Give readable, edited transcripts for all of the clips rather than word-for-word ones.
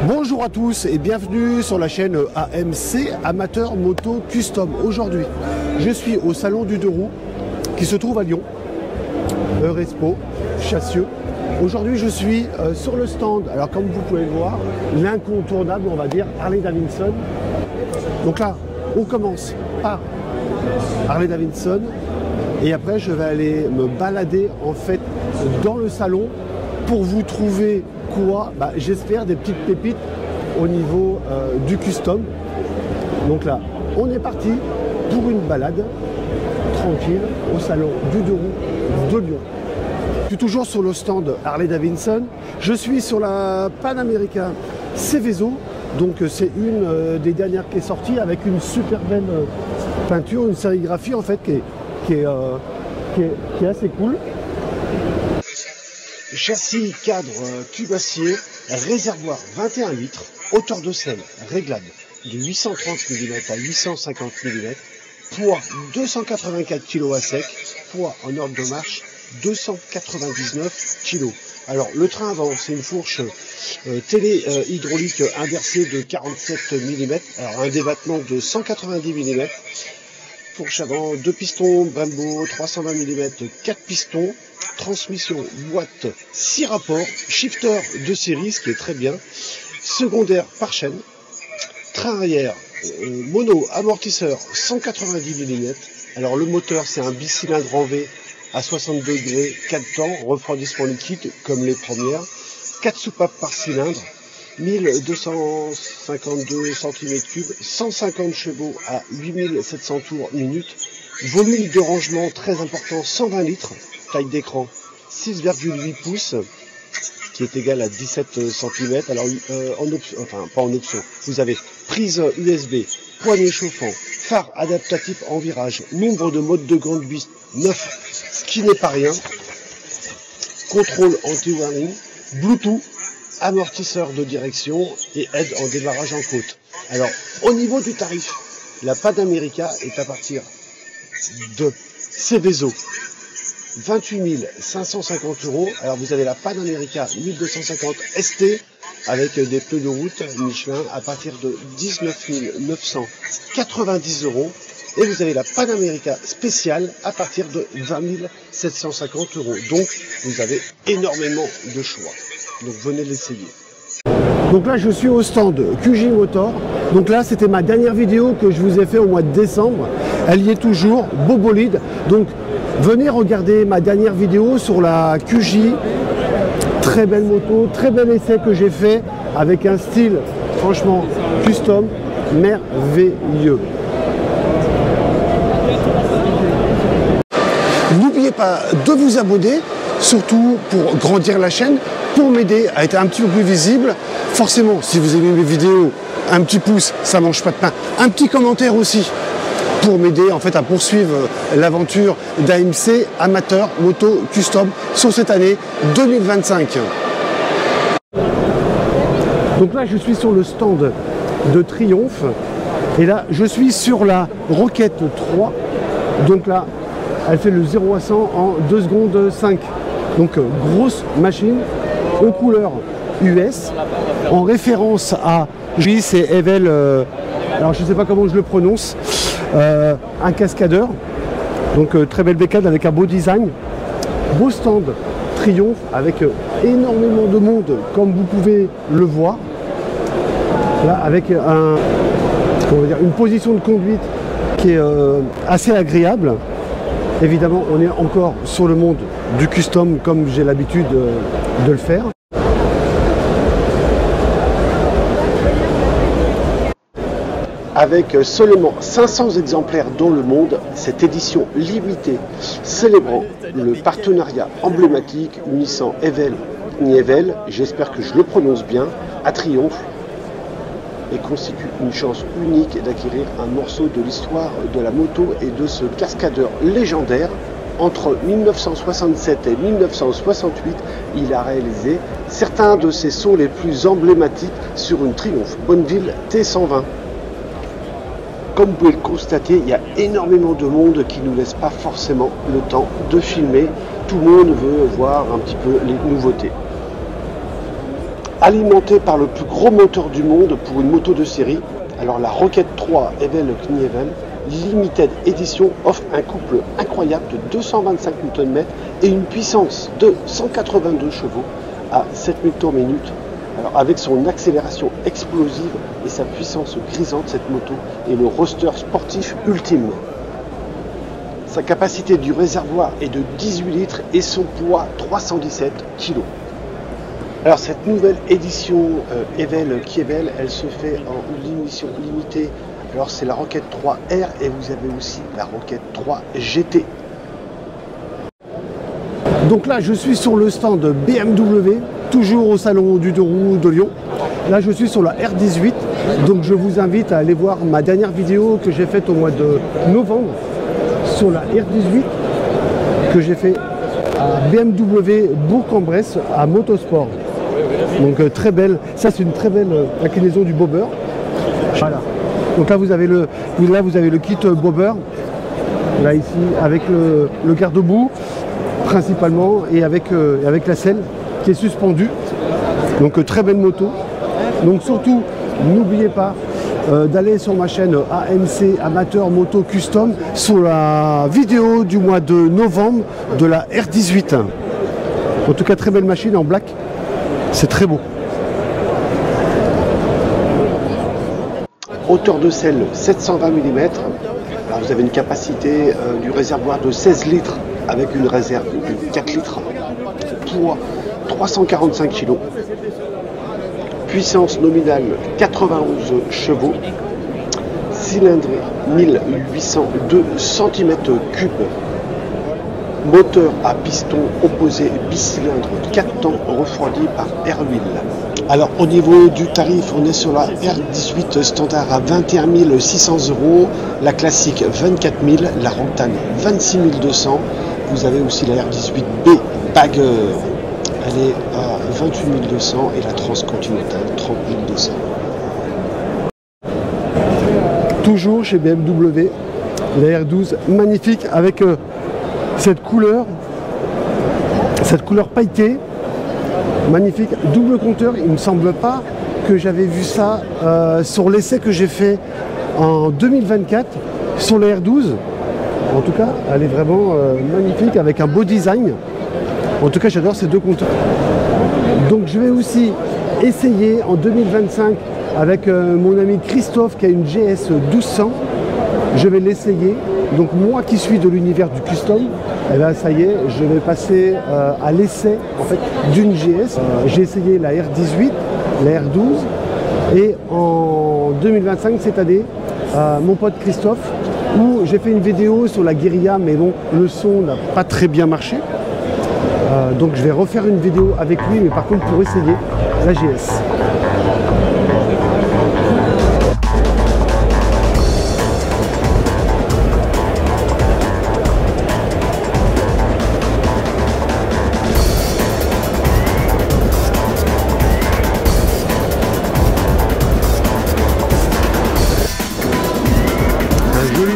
Bonjour à tous et bienvenue sur la chaîne AMC Amateur Moto Custom. Aujourd'hui, je suis au salon du deux roues qui se trouve à Lyon, Eurespo, Chassieux. Aujourd'hui, je suis sur le stand. Alors, comme vous pouvez le voir, l'incontournable, on va dire, Harley Davidson. Donc là, on commence par Harley Davidson et après, je vais aller me balader en fait dans le salon pour vous trouver quoi, j'espère des petites pépites au niveau du custom. Donc là, on est parti pour une balade tranquille au salon du deux roues de Lyon. Je suis toujours sur le stand Harley Davidson. Je suis sur la Pan America Céveso. Donc c'est une des dernières qui est sortie avec une super belle peinture, une sérigraphie en fait qui est assez cool. Châssis cadre tube acier, réservoir 21 litres, hauteur de selle réglable de 830 mm à 850 mm, poids 284 kg à sec, poids en ordre de marche 299 kg. Alors le train avant, c'est une fourche télé hydraulique inversée de 47 mm, alors un débattement de 190 mm, fourche avant 2 pistons Brembo 320 mm, 4 pistons, transmission boîte 6 rapports, shifter de série, ce qui est très bien, secondaire par chaîne, train arrière mono amortisseur 190 mm. Alors le moteur c'est un bicylindre en V à 60 degrés, 4 temps, refroidissement liquide comme les premières, 4 soupapes par cylindre, 1252 cm3, 150 chevaux à 8700 tours minute, volume de rangement très important 120 litres, taille d'écran 6,8 pouces, qui est égal à 17 cm. Alors en option, enfin pas en option, vous avez prise USB, poignée chauffant, phare adaptatif en virage, nombre de modes de conduite 9, ce qui n'est pas rien, contrôle anti-warning, Bluetooth, amortisseur de direction et aide en démarrage en côte. Alors au niveau du tarif, la Pan America est à partir de Céveso 28 550 €. Alors vous avez la Pan America 1250 ST avec des pneus de route Michelin à partir de 19 990 €. Et vous avez la Pan America spéciale à partir de 20 750 €. Donc vous avez énormément de choix. Donc venez l'essayer. Donc là je suis au stand QJ Motor. Donc là c'était ma dernière vidéo que je vous ai fait au mois de décembre. Elle y est toujours, beau bolide. Donc venez regarder ma dernière vidéo sur la QJ. Très belle moto, très bel essai que j'ai fait avec un style franchement custom merveilleux. N'oubliez pas de vous abonner, surtout pour grandir la chaîne, pour m'aider à être un petit peu plus visible. Forcément, si vous aimez mes vidéos, un petit pouce, ça mange pas de pain. Un petit commentaire aussi, pour m'aider en fait à poursuivre l'aventure d'AMC Amateur Moto Custom sur cette année 2025. Donc là, je suis sur le stand de Triomphe et là, je suis sur la Rocket 3. Donc là, elle fait le 0 à 100 en 2 secondes 5. Donc grosse machine aux couleurs US en référence à c'est Evel, alors je ne sais pas comment je le prononce, un cascadeur. Donc très belle bécane avec un beau design, beau stand Triomphe avec énormément de monde comme vous pouvez le voir. Là avec une position de conduite qui est assez agréable. Évidemment, on est encore sur le monde du custom comme j'ai l'habitude de le faire. Avec seulement 500 exemplaires dans le monde, cette édition limitée célébrant le partenariat emblématique unissant Evel, j'espère que je le prononce bien, à Triomphe, et constitue une chance unique d'acquérir un morceau de l'histoire de la moto et de ce cascadeur légendaire. Entre 1967 et 1968, il a réalisé certains de ses sauts les plus emblématiques sur une Triumph Bonneville T120. Comme vous pouvez le constater, il y a énormément de monde qui ne nous laisse pas forcément le temps de filmer. Tout le monde veut voir un petit peu les nouveautés. Alimenté par le plus gros moteur du monde pour une moto de série, alors la Rocket 3 Evel Knievel Limited Edition offre un couple incroyable de 225 Nm et une puissance de 182 chevaux à 7000 tours minute. Alors avec son accélération explosive et sa puissance grisante, cette moto est le roadster sportif ultime. Sa capacité du réservoir est de 18 litres et son poids 317 kg. Alors cette nouvelle édition Evel Knievel, elle se fait en édition limitée. Alors c'est la Rocket 3 R et vous avez aussi la Rocket 3 GT. Donc là je suis sur le stand BMW, toujours au salon du deux roues de Lyon. Là je suis sur la R18, donc je vous invite à aller voir ma dernière vidéo que j'ai faite au mois de novembre sur la R18 que j'ai fait à BMW Bourg-en-Bresse à Motosport. Donc très belle, ça c'est une très belle inclinaison du bobber. Voilà. Donc là vous avez le kit bobber, là ici avec le garde-boue principalement et avec la selle qui est suspendue. Donc très belle moto. Donc surtout n'oubliez pas d'aller sur ma chaîne AMC Amateur Moto Custom sur la vidéo du mois de novembre de la R18. En tout cas très belle machine en black, c'est très beau. Hauteur de selle 720 mm. Alors vous avez une capacité du réservoir de 16 litres avec une réserve de 4 litres. Poids 345 kg. Puissance nominale 91 chevaux. Cylindrée 1802 cm3. Moteur à piston opposé bicylindre 4 temps refroidi par air huile. Alors au niveau du tarif, on est sur la R18 standard à 21 600 €, la classique 24 000, la Rontane 26 200. Vous avez aussi la R18B Bagger, elle est à 28 200 et la Transcontinentale 30 200. Toujours chez BMW, la R12 magnifique avec cette couleur pailletée. Magnifique, double compteur. Il ne me semble pas que j'avais vu ça sur l'essai que j'ai fait en 2024 sur la R12. En tout cas, elle est vraiment magnifique avec un beau design. En tout cas, j'adore ces deux compteurs. Donc, je vais aussi essayer en 2025 avec mon ami Christophe qui a une GS 1200. Je vais l'essayer. Donc, moi qui suis de l'univers du custom, et là, ça y est, je vais passer à l'essai en fait, d'une GS. J'ai essayé la R18, la R12 et en 2025, cette année, mon pote Christophe, où j'ai fait une vidéo sur la Guerilla, mais bon, le son n'a pas très bien marché. Donc je vais refaire une vidéo avec lui, mais par contre pour essayer la GS.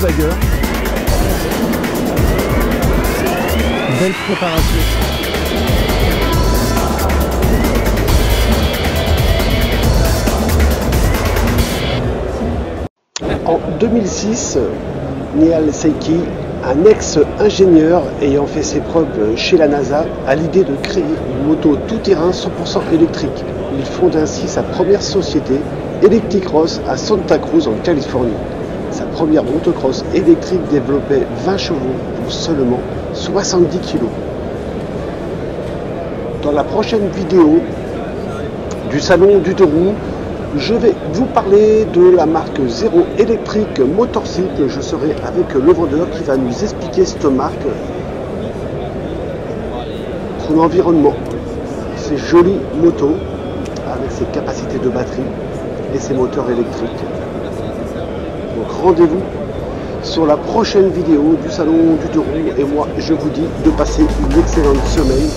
Bagger. Belle préparation. En 2006, Nehal Seiki, un ex-ingénieur ayant fait ses preuves chez la NASA, a l'idée de créer une moto tout-terrain 100% électrique. Il fonde ainsi sa première société, Electicross, à Santa Cruz en Californie. Sa première motocross électrique développait 20 chevaux pour seulement 70 kg. Dans la prochaine vidéo du salon du deux roues, je vais vous parler de la marque Zero Electric Motorcycle. Je serai avec le vendeur qui va nous expliquer cette marque, son environnement, ses jolies motos avec ses capacités de batterie et ses moteurs électriques. Donc rendez-vous sur la prochaine vidéo du salon du deux roues et moi je vous dis de passer une excellente semaine.